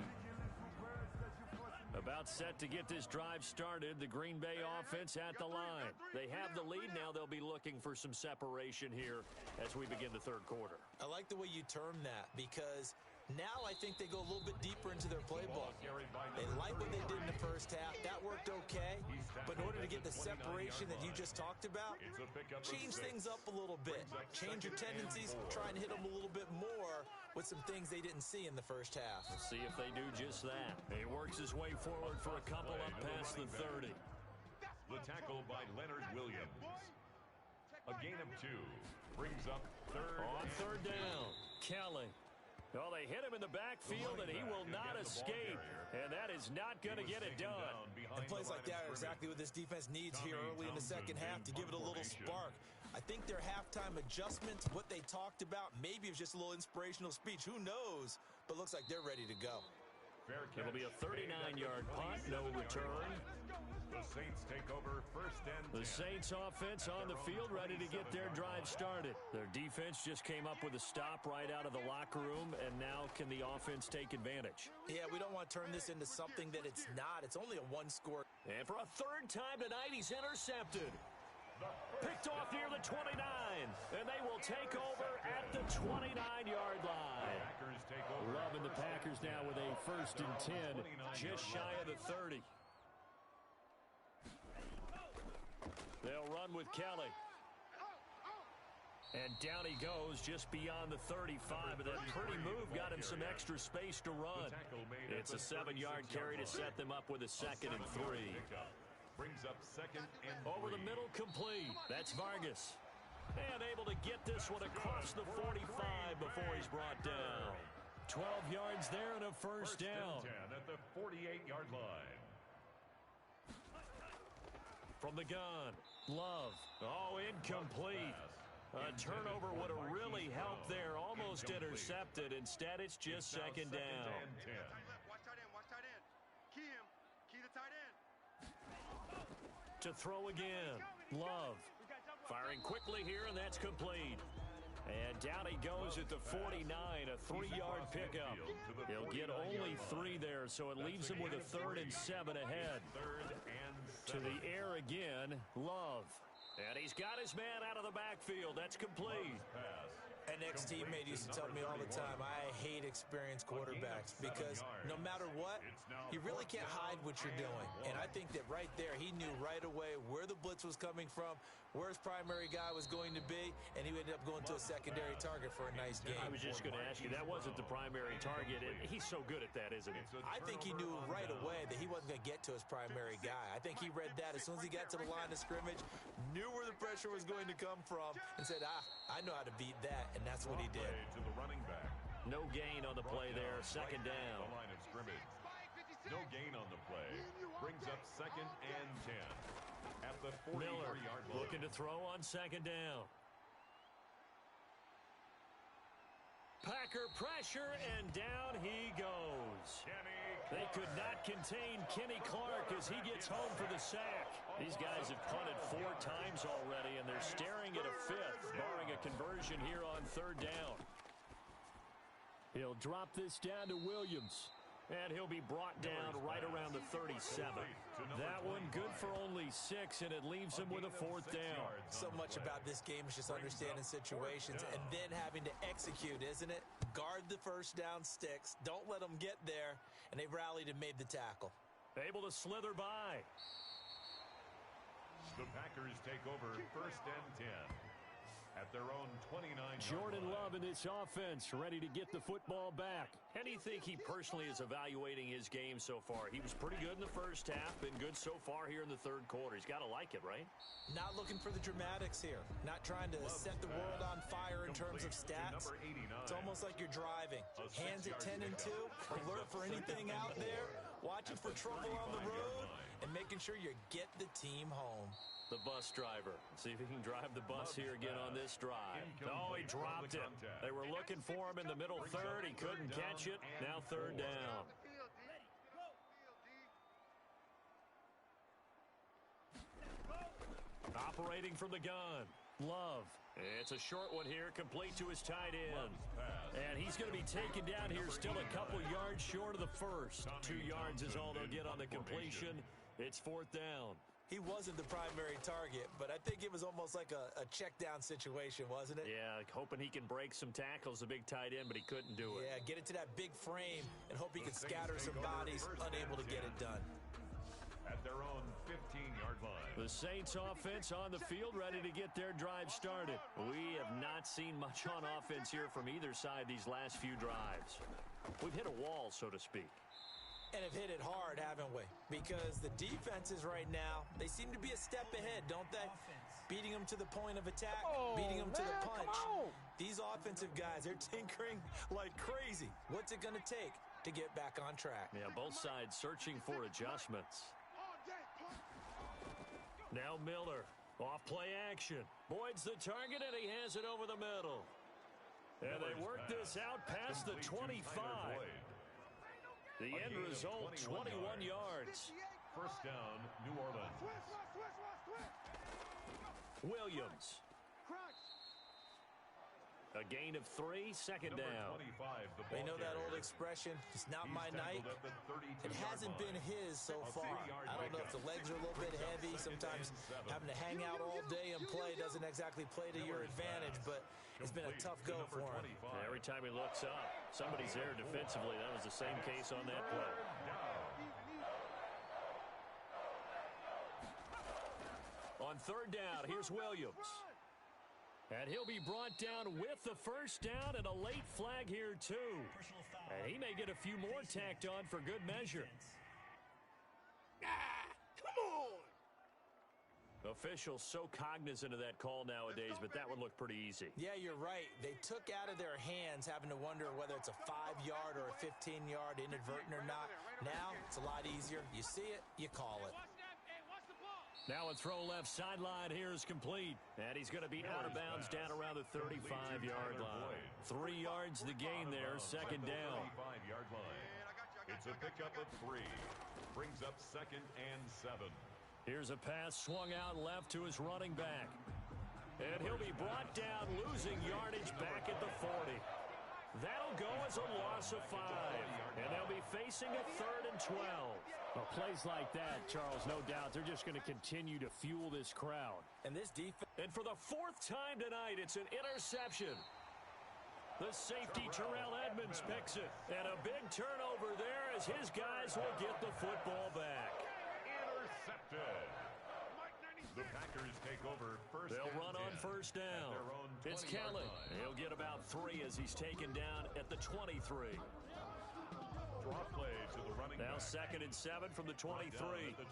[SPEAKER 2] About set to get this drive started, the Green Bay offense at the line. They have the lead now. They'll be looking for some separation here as we begin the third quarter.
[SPEAKER 4] I like the way you term that because now I think they go a little bit deeper into their playbook. They like what they did in the first half. That worked okay. But in order to get the separation that you just talked about, change things up a little bit. Change your tendencies, try and hit them a little bit more with some things they didn't see in the first half.
[SPEAKER 2] We'll see if they do just that. He works his way forward for a couple up past the 30.
[SPEAKER 1] The tackle by Leonard Williams. A gain of 2 brings up
[SPEAKER 2] third down. Kelly. Well, they hit him in the backfield, and he will not escape. And that is not going to get it done.
[SPEAKER 4] And plays like that are exactly what this defense needs here early in the second half to give it a little spark. I think their halftime adjustments, what they talked about, maybe it was just a little inspirational speech. Who knows? But looks like they're ready to go.
[SPEAKER 2] It'll be a 39-yard punt, no return.
[SPEAKER 1] The Saints take over first and 10.
[SPEAKER 2] The Saints offense on the field ready to get their drive started. Their defense just came up with a stop right out of the locker room, and now can the offense take advantage?
[SPEAKER 4] Yeah, we don't want to turn this into something that it's not. It's only a one-score.
[SPEAKER 2] And for a third time tonight, he's intercepted. Picked off near the 29, and they will take over at the 29-yard line. Loving the Packers now with a first and 10, just shy of the 30. They'll run with Kelly. And down he goes just beyond the 35, and that pretty move got him some extra space to run. It's a 7-yard carry to set them up with a 2nd and 3.
[SPEAKER 1] Brings up 2nd and 3.
[SPEAKER 2] Over the middle, complete. That's Vargas. And able to get this one across the 45 before he's brought down. 12 yards there and a first down.
[SPEAKER 1] And 10 at the 48-yard line.
[SPEAKER 2] From the gun, Love. Oh, incomplete. A turnover would have really helped there. Almost intercepted. Instead, it's just second down.
[SPEAKER 5] Watch tight end. Key him. Key the tight end.
[SPEAKER 2] To throw again, Love. Firing quickly here, and that's complete. And down he goes at the 49, a 3-yard pickup. He'll get only 3 there, so it leaves him with a 3rd and 7 ahead. To the air again, Love. And he's got his man out of the backfield. That's complete.
[SPEAKER 4] An ex-teammate used to tell me all the time, I hate experienced quarterbacks because no matter what, you really can't hide what you're doing. And I think that right there, he knew right away where the blitz was coming from, where his primary guy was going to be, and he ended up going to a secondary target for a nice game.
[SPEAKER 2] I was just going to ask you, that wasn't the primary target, and he's so good at that, isn't he?
[SPEAKER 4] I think he knew right away that he wasn't going to get to his primary guy. I think he read that as soon as he got to the line of scrimmage, knew where the pressure was going to come from, and said, I know how to beat that, and that's what he did.
[SPEAKER 1] To the running back.
[SPEAKER 2] No gain on the play there, second down.
[SPEAKER 1] The line of scrimmage. No gain on the play. Brings up second and 10. At the 43-yard line.
[SPEAKER 2] Looking to throw on second down. Packer pressure, and down he goes. They could not contain Kenny Clark as he gets home for the sack. These guys have punted 4 times already, and they're staring at a 5th, barring a conversion here on third down. He'll drop this down to Williams. And he'll be brought down right around the 37. That one good for only 6, and it leaves him with a 4th down.
[SPEAKER 4] So much about this game is just understanding situations and then having to execute, isn't it? Guard the first down sticks. Don't let them get there. And they rallied and made the tackle.
[SPEAKER 2] Able to slither by.
[SPEAKER 1] The Packers take over first and 10. At their own 29-yard
[SPEAKER 2] Jordan
[SPEAKER 1] line.
[SPEAKER 2] Love in this offense, ready to get the football back. How do you think he personally is evaluating his game so far? He was pretty good in the first half, been good so far here in the third quarter. He's got to like it, right?
[SPEAKER 4] Not looking for the dramatics here. Not trying to set the world on fire in terms of stats. It's almost like you're driving. Hands at 10 and 2, alert for anything out there, watching for trouble on the road, and making sure you get the team home.
[SPEAKER 2] The bus driver. See if he can drive the bus here again on this drive. Oh, he dropped it. They were looking for him in the middle third. He couldn't catch it. Now third down. Operating from the gun. Love. It's a short one here, complete to his tight end. And he's going to be taken down here still a couple yards short of the first. 2 yards is all they'll get on the completion. It's 4th down.
[SPEAKER 4] He wasn't the primary target, but I think it was almost like a check-down situation, wasn't it?
[SPEAKER 2] Yeah, hoping he can break some tackles, a big tight end, but he couldn't do it.
[SPEAKER 4] Yeah, get it to that big frame and hope he can scatter some bodies, unable to get it done.
[SPEAKER 1] At their own 15-yard line.
[SPEAKER 2] The Saints offense on the field, ready to get their drive started. We have not seen much on offense here from either side these last few drives. We've hit a wall, so to speak.
[SPEAKER 4] And have hit it hard, haven't we? Because the defenses right now, they seem to be a step ahead, don't they? Beating them to the point of attack, beating them to the punch. These offensive guys, they're tinkering like crazy. What's it going to take to get back on track?
[SPEAKER 2] Yeah, both sides searching for adjustments. Now Miller, off play action. Boyd's the target, and he has it over the middle. And they work this out past the 25. The end result, 21 yards.
[SPEAKER 1] First down, New Orleans.
[SPEAKER 2] Williams. A gain of 3, second down.
[SPEAKER 4] They know that old expression, it's not my night. It hasn't been his so far. I don't know if the legs are a little bit heavy. Sometimes having to hang out all day and play doesn't exactly play to your advantage, but it's been a tough go for him.
[SPEAKER 2] Every time he looks up, somebody's there defensively. That was the same case on that play. On third down, here's Williams. And he'll be brought down with the first down and a late flag here, too. And he may get a few more tacked on for good measure.
[SPEAKER 5] Come on!
[SPEAKER 2] Officials so cognizant of that call nowadays, but that one looked pretty easy.
[SPEAKER 4] Yeah, you're right. They took out of their hands having to wonder whether it's a 5-yard or a 15-yard inadvertent or not. Now, it's a lot easier. You see it, you call it.
[SPEAKER 2] Now a throw left sideline here is complete. And he's going to be out of bounds down around the 35-yard line. 3 yards the gain there, second down.
[SPEAKER 1] It's a pickup of 3. Brings up second and 7.
[SPEAKER 2] Here's a pass swung out left to his running back. And he'll be brought down, losing yardage back at the 40. That'll go as a loss of 5. And they'll be facing a 3rd and 12. Well, plays like that, Charles, no doubt, they're just going to continue to fuel this crowd.
[SPEAKER 4] And this defense.
[SPEAKER 2] And for the 4th time tonight, it's an interception. The safety, Terrell Edmonds, Lawrence picks it. And a big turnover there as his guys will get the football back.
[SPEAKER 1] Intercepted. The Packers take over first.
[SPEAKER 2] They'll run on first down. It's Kelly. He'll get about 3 as he's taken down at the 23.
[SPEAKER 1] Draw play to the running
[SPEAKER 2] now
[SPEAKER 1] back.
[SPEAKER 2] 2nd and 7 from the 23.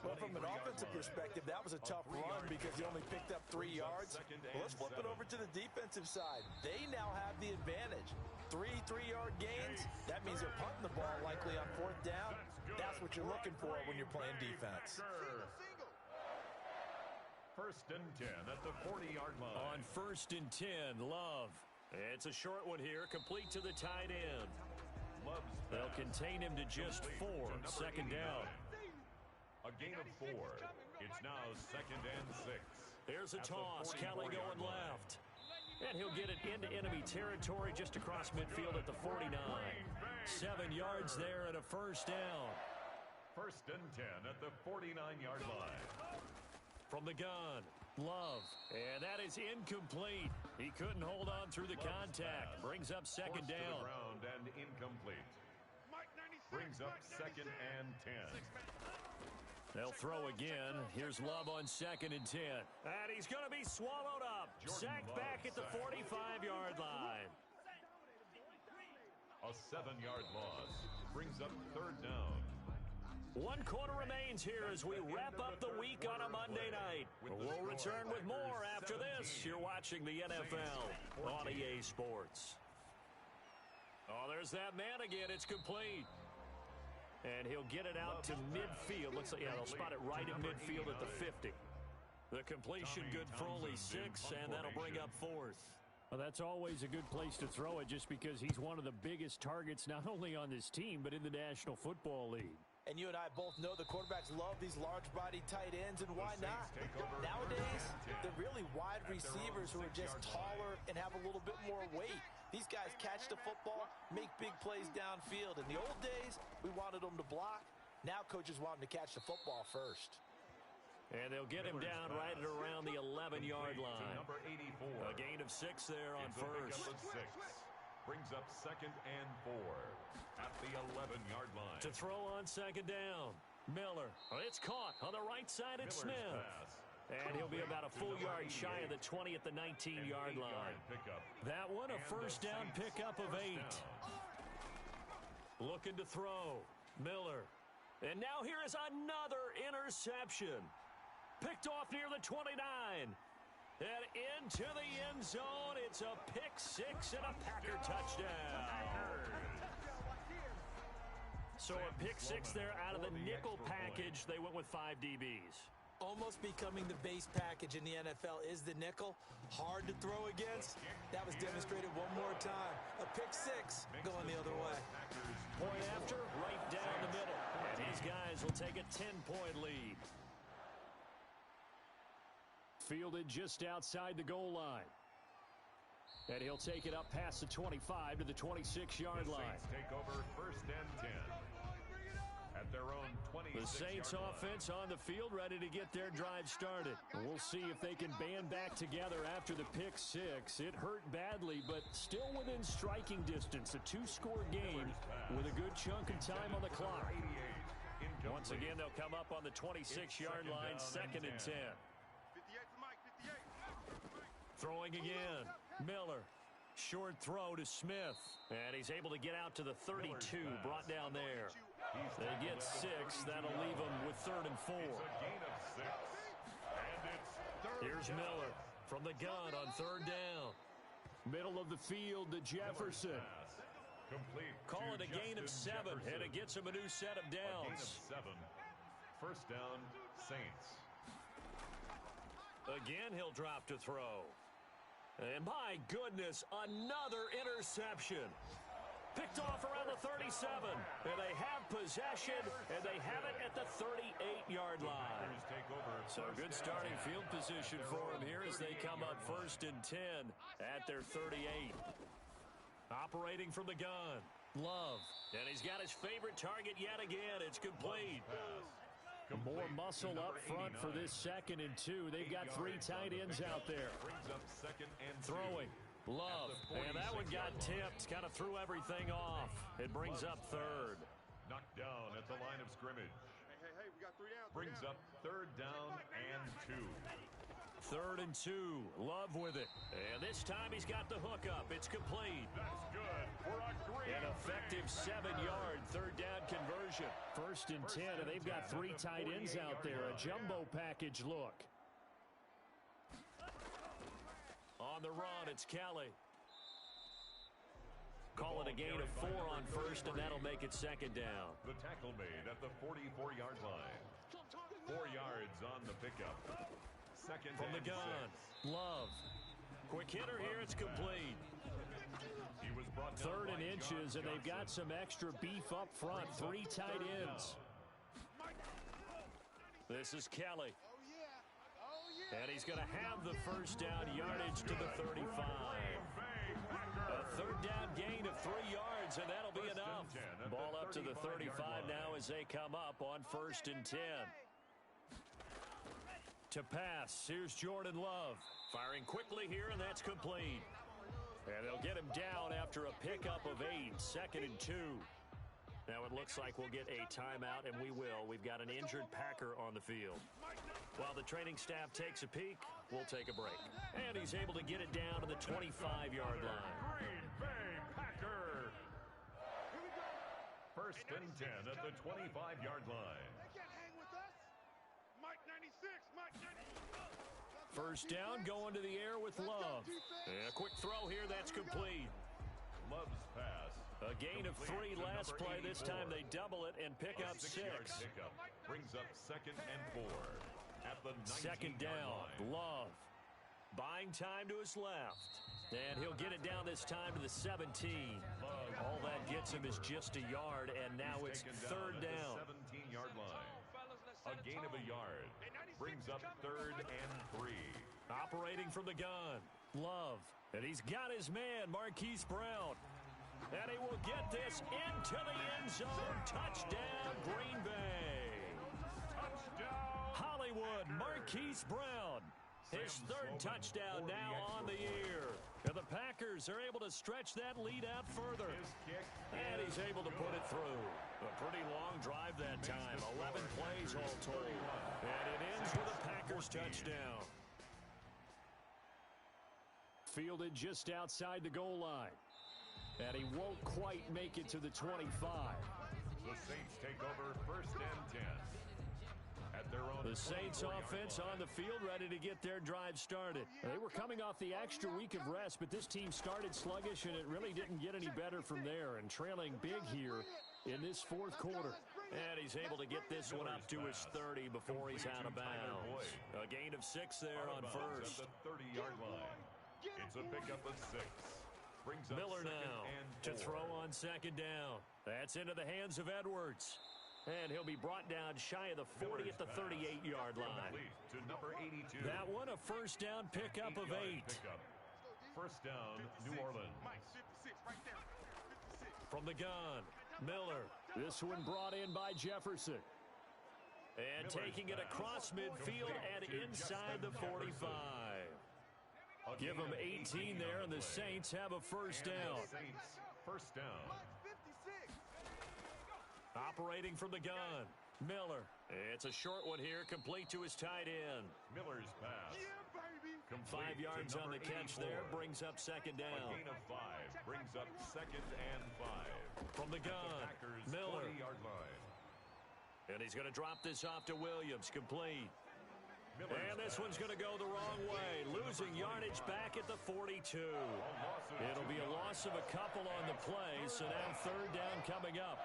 [SPEAKER 4] Well, from an offensive perspective, that was a tough run because he only picked up 3 yards. Well, let's flip it over to the defensive side. They now have the advantage. 3 3-yard gains. That means they're punting the ball likely on 4th down. That's what you're looking for when you're playing defense.
[SPEAKER 1] First and 10 at the 40-yard line.
[SPEAKER 2] On 1st and 10, Love. It's a short one here, complete to the tight end. They'll contain him to just 4, 2nd down.
[SPEAKER 1] A gain of 4. It's now 2nd and 6.
[SPEAKER 2] Here's a toss. Kelly going left. And he'll get it into enemy territory just across midfield at the 49. 7 yards there and a 1st down.
[SPEAKER 1] First and 10 at the 49-yard line.
[SPEAKER 2] From the gun, Love. And that is incomplete. He couldn't hold on through the contact. Brings up 2nd down.
[SPEAKER 1] Ground and incomplete. Brings up 2nd and 10.
[SPEAKER 2] They'll throw again. Here's Love on 2nd and 10. And he's going to be swallowed up. Sacked back at the 45-yard line.
[SPEAKER 1] A 7-yard loss. Brings up 3rd down.
[SPEAKER 2] 1 quarter remains here as we wrap up the week on a Monday night. We'll return with more after this. You're watching the NFL on EA Sports. Oh, there's that man again. It's complete. And he'll get it out to midfield. Looks like, yeah, they'll spot it right in midfield at the 50. The completion good for only 6, and that'll bring up 4th.
[SPEAKER 3] Well, that's always a good place to throw it just because he's one of the biggest targets not only on this team but in the National Football League.
[SPEAKER 4] And you and I both know the quarterbacks love these large-body tight ends, and why not? Nowadays, they're really wide receivers who are just taller and have a little bit more weight. These guys catch the football, make big plays downfield. In the old days, we wanted them to block. Now coaches want them to catch the football first.
[SPEAKER 2] And they'll get him down right at around the 11-yard line.
[SPEAKER 1] Number 84.
[SPEAKER 2] A gain of 6 there on 1st.
[SPEAKER 1] Brings up 2nd and 4 at the 11-yard line.
[SPEAKER 2] To throw on 2nd down. Miller. It's caught on the right side at Smith. And he'll be about a full yard shy of the 20 at the 19-yard line. That one a 1st down pickup of 8. Looking to throw. Miller. And now here is another interception. Picked off near the 29. And into the end zone. It's a pick 6 and a Packer touchdown. So a pick 6 there out of the nickel package. They went with 5 DBs.
[SPEAKER 4] Almost becoming the base package in the NFL is the nickel. Hard to throw against. That was demonstrated one more time. A pick 6 going the other way.
[SPEAKER 2] Point after, right down the middle. And these guys will take a 10-point lead.
[SPEAKER 3] Fielded just outside the goal line. And he'll take it up past the 25 to the 26-yard line.
[SPEAKER 1] Take over 1st and 10. At their own 26-yard line.
[SPEAKER 2] The Saints offense on the field ready to get their drive started.
[SPEAKER 3] We'll see if they can band back together after the pick 6. It hurt badly, but still within striking distance. A 2-score game with a good chunk of time on the clock.
[SPEAKER 2] Once again, they'll come up on the 26-yard line, 2nd and 10. Throwing again. Miller. Short throw to Smith. And he's able to get out to the 32. Brought down there. They get 6. That'll leave them with 3rd and 4. Here's Miller from the gun on 3rd down.
[SPEAKER 3] Middle of the field to Jefferson.
[SPEAKER 2] Call it a gain of 7, and it gets him a new set of downs.
[SPEAKER 1] 1st down, Saints.
[SPEAKER 2] Again, he'll drop to throw. And my goodness, another interception. Picked off around the 37. And they have possession, and they have it at the 38-yard line. So good starting field position for him here as they come up 1st and 10 at their 38. Operating from the gun. Love. And he's got his favorite target yet again. It's complete.
[SPEAKER 3] More muscle up front for this 2nd and 2. They've got 3 tight ends out there.
[SPEAKER 2] Throwing. Love. And that one got tipped. Kind of threw everything off. It brings up third.
[SPEAKER 1] Knocked down at the line of scrimmage.
[SPEAKER 5] Hey, we got 3 down.
[SPEAKER 1] Brings up third down and 2.
[SPEAKER 2] 3rd and 2. Love with it. And this time he's got the hook up. It's complete.
[SPEAKER 1] That's good for a great
[SPEAKER 2] An effective 7-yard third down conversion. 1st and 10, and they've got 3 tight ends out there. A jumbo package look. On the run, it's Kelly. Call it a gain of 4 on 1st, and that'll make it 2nd down.
[SPEAKER 1] The tackle made at the 44-yard line. 4 yards on the pickup. 2nd
[SPEAKER 2] From the
[SPEAKER 1] and
[SPEAKER 2] gun,
[SPEAKER 1] 6.
[SPEAKER 2] Love. Quick hitter here, it's complete.
[SPEAKER 1] He was brought down
[SPEAKER 2] 3rd and
[SPEAKER 1] by
[SPEAKER 2] inches, and they've got some extra beef up front. 3 tight ends. This is Kelly. And he's going to have the 1st down yardage to the 35. A 3rd down gain of 3 yards, and that'll be enough. Ball up to the 35 now as they come up on 1st and 10. To pass, here's Jordan Love. Firing quickly here, and that's complete. And they'll get him down after a pickup of 8, 2nd and 2. Now it looks like we'll get a timeout, and we will. We've got an injured Packer on the field. While the training staff takes a peek, we'll take a break. And he's able to get it down to the 25-yard line.
[SPEAKER 1] Green Bay Packer. 1st and 10 at the 25-yard line.
[SPEAKER 5] They can't hang with us. Mike 96, Mike 96.
[SPEAKER 2] 1st down, going to the air with Love. And a quick throw here, that's complete.
[SPEAKER 1] Love's pass.
[SPEAKER 2] A gain of 3 last play. This time they double it and pick up 6.
[SPEAKER 1] Pickup brings up 2nd and 4 at the
[SPEAKER 2] 2nd down, Love. Buying time to his left. And he'll get it down this time to the 17. All that gets him is just a yard, and now it's 3rd down.
[SPEAKER 1] 17-yard line. A gain of a yard brings up 3rd and 3.
[SPEAKER 2] Operating from the gun, Love. And he's got his man, Marquise Brown. And he will get this into the end zone. Touchdown, Green Bay.
[SPEAKER 1] Touchdown,
[SPEAKER 2] Hollywood, Marquise Brown. His 3rd touchdown now on the year. And the Packers are able to stretch that lead out further. And he's able to put it through. A pretty long drive that time. 11 plays all told. And it ends with a Packers touchdown. Fielded just outside the goal line. And he won't quite make it to the 25.
[SPEAKER 1] The Saints take over 1st and 10. At their own
[SPEAKER 2] the Saints offense on the field, ready to get their drive started. They were coming off the extra week of rest, but this team started sluggish, and it really didn't get any better from there. And trailing big here in this 4th quarter. And he's able to get this one up to his 30 before he's out of bounds. A gain of 6 there on 1st.
[SPEAKER 1] At the 30-yard line. It's a pickup of 6. Brings up
[SPEAKER 2] Miller
[SPEAKER 1] 2nd
[SPEAKER 2] now
[SPEAKER 1] and 4.
[SPEAKER 2] to throw on 2nd down. That's into the hands of Edwards. And he'll be brought down shy of the 40 at the 38-yard line.
[SPEAKER 1] To number 82.
[SPEAKER 2] That one a 1st down pickup of 8.
[SPEAKER 1] Pickup. 1st down, New Orleans.
[SPEAKER 2] From the gun, Miller. This one brought in by Jefferson. And taking it across midfield and inside the 45. Give them 18 there, and the Saints have a 1st down.
[SPEAKER 1] Saints, 1st down.
[SPEAKER 2] Operating from the gun, Miller. It's a short one here, complete to his tight end.
[SPEAKER 1] Miller's pass.
[SPEAKER 2] 5 yards on the catch
[SPEAKER 1] 84.
[SPEAKER 2] there, brings up 2nd
[SPEAKER 1] A
[SPEAKER 2] down.
[SPEAKER 1] gain of 5 brings up 2nd and 5.
[SPEAKER 2] From the gun,
[SPEAKER 1] The Packers'
[SPEAKER 2] Miller.
[SPEAKER 1] 40-yard line.
[SPEAKER 2] And he's going to drop this off to Williams, complete. And this one's going to go the wrong way, losing yardage back at the 42. It'll be a loss of a couple on the play, so now 3rd down coming up.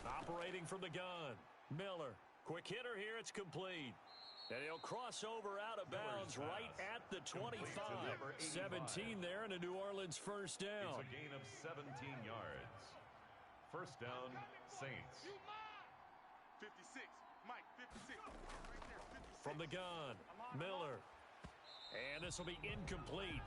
[SPEAKER 2] Operating from the gun, Miller. Quick hitter here, it's complete. And he'll cross over out of bounds right at the 25. 17 there and a New Orleans 1st down.
[SPEAKER 1] It's a gain of 17 yards. 1st down, Saints.
[SPEAKER 5] 56, Mike, 56.
[SPEAKER 2] From the gun, Miller. And this will be incomplete.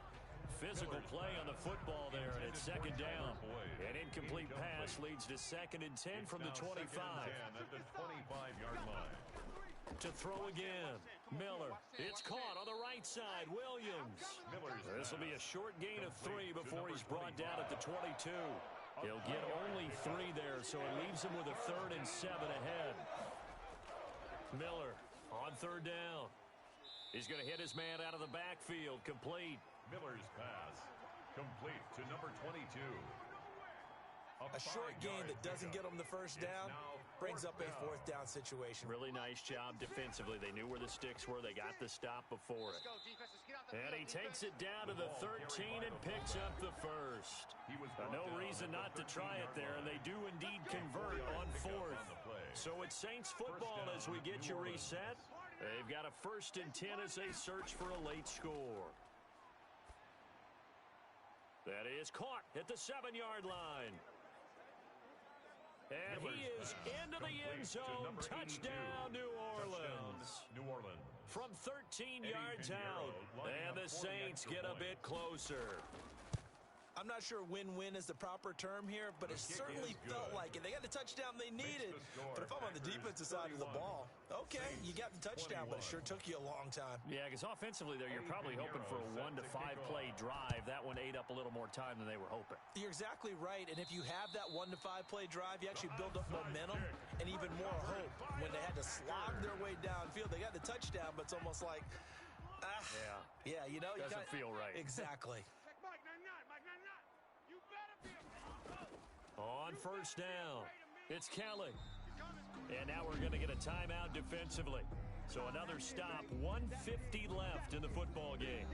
[SPEAKER 2] Physical play on the football there, and it's 2nd down. An incomplete pass leads to 2nd and 10 from the 25.
[SPEAKER 1] At the 25-yard line.
[SPEAKER 2] To throw again, Miller, it's caught on the right side. Williams. This will be a short gain of 3 before he's brought down at the 22. He'll get only 3 there, so it leaves him with a 3rd and 7 ahead. Miller on 3rd down. He's going to hit his man out of the backfield. Complete.
[SPEAKER 1] Miller's pass. Complete to number 22.
[SPEAKER 4] A short gain that doesn't get him the first down brings up a 4th down situation.
[SPEAKER 2] Really nice job defensively. They knew where the sticks were. They got the stop before it. And he takes it down to the 13 and picks up the first. No reason not to try it there, and they do indeed convert on 4th. So it's Saints football as we get you reset. They've got a 1st and 10 as they search for a late score. That is caught at the 7-yard line. And he is into the end zone. Touchdown, New Orleans. From 13 yards out. And the Saints get a bit closer.
[SPEAKER 4] I'm not sure win-win is the proper term here, but it certainly felt like it. They got the touchdown they needed. But if I'm on the defensive side of the ball, okay, you got the touchdown, but it sure took you a long time.
[SPEAKER 2] Yeah, because offensively there, you're probably hoping for a 1 to 5 play drive. That one ate up a little more time than they were hoping.
[SPEAKER 4] You're exactly right, and if you have that 1 to 5 play drive, you actually build up momentum and even more hope. When they had to slog their way downfield, they got the touchdown, but it's almost like, yeah, you know,
[SPEAKER 2] doesn't feel right.
[SPEAKER 4] Exactly.
[SPEAKER 2] On 1st down, it's Kelly. And now we're going to get a timeout defensively. So another stop, 1:50 left in the football game.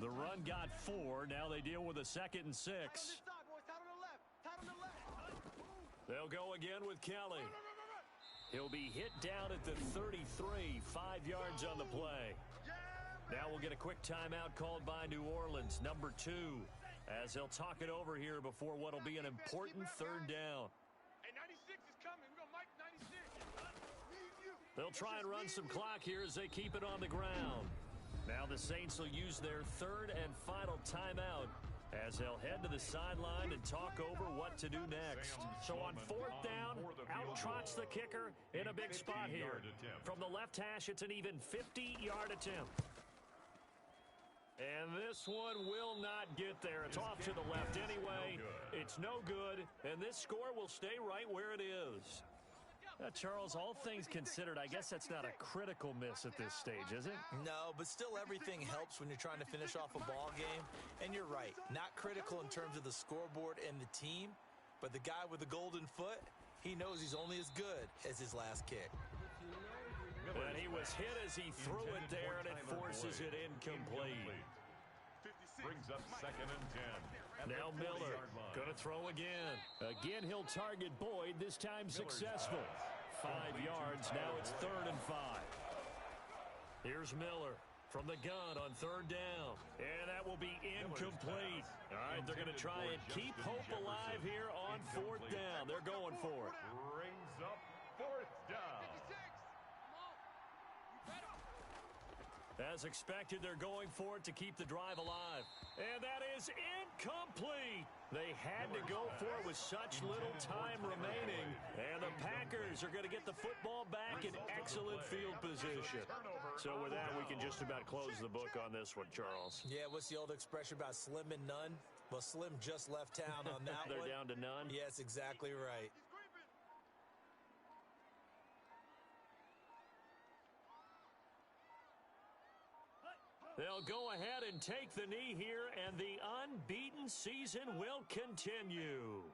[SPEAKER 2] The run got 4. Now they deal with a 2nd and 6. They'll go again with Kelly. He'll be hit down at the 33, 5 yards on the play. Now we'll get a quick timeout called by New Orleans, number 2. As they'll talk it over here before what will be an important 3rd down. They'll try and run some clock here as they keep it on the ground. Now the Saints will use their 3rd and final timeout as they'll head to the sideline and talk over what to do next. So on 4th down, out trots the kicker in a big spot here. From the left hash, it's an even 50-yard attempt. And this one will not get there. It's off to the left anyway. It's no good, and this score will stay right where it is. Charles, all things considered, I guess that's not a critical miss at this stage, is it?
[SPEAKER 4] No, but still everything helps when you're trying to finish off a ball game. And you're right, not critical in terms of the scoreboard and the team, but the guy with the golden foot, he knows he's only as good as his last kick.
[SPEAKER 2] And he was hit as he threw it there, and it forces it incomplete.
[SPEAKER 1] Brings up 2nd and 10.
[SPEAKER 2] Now Miller going to throw again. Again, he'll target Boyd, this time successful. 5 yards, now it's 3rd and 5. Here's Miller from the gun on 3rd down. And that will be incomplete. All right, they're going to try and keep hope alive here on 4th down. They're going for it.
[SPEAKER 1] Brings up 4th down.
[SPEAKER 2] As expected, they're going for it to keep the drive alive. And that is incomplete. They had to go for it with such little time remaining. And the Packers are going to get the football back in excellent field position. So with that, we can just about close the book on this one, Charles.
[SPEAKER 4] Yeah, what's the old expression about slim and none? Well, Slim just left town on that
[SPEAKER 2] They're
[SPEAKER 4] one.
[SPEAKER 2] down to none?
[SPEAKER 4] Yes, exactly right.
[SPEAKER 2] They'll go ahead and take the knee here, and the unbeaten season will continue.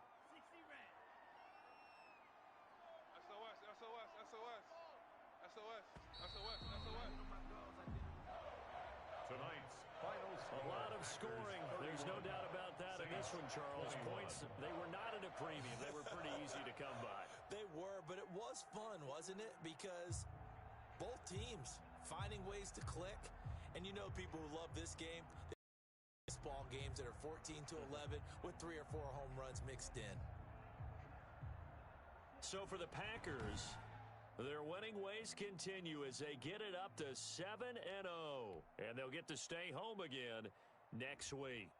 [SPEAKER 1] Tonight's final score.
[SPEAKER 2] A lot of scoring. There's no doubt about that in this one, Charles. Points, they were not at a premium. They were pretty easy to come by.
[SPEAKER 4] They were, but it was fun, wasn't it? Because both teams finding ways to click. And you know people who love this game, baseball games that are 14-11 with 3 or 4 home runs mixed in.
[SPEAKER 2] So for the Packers, their winning ways continue as they get it up to 7-0. And they'll get to stay home again next week.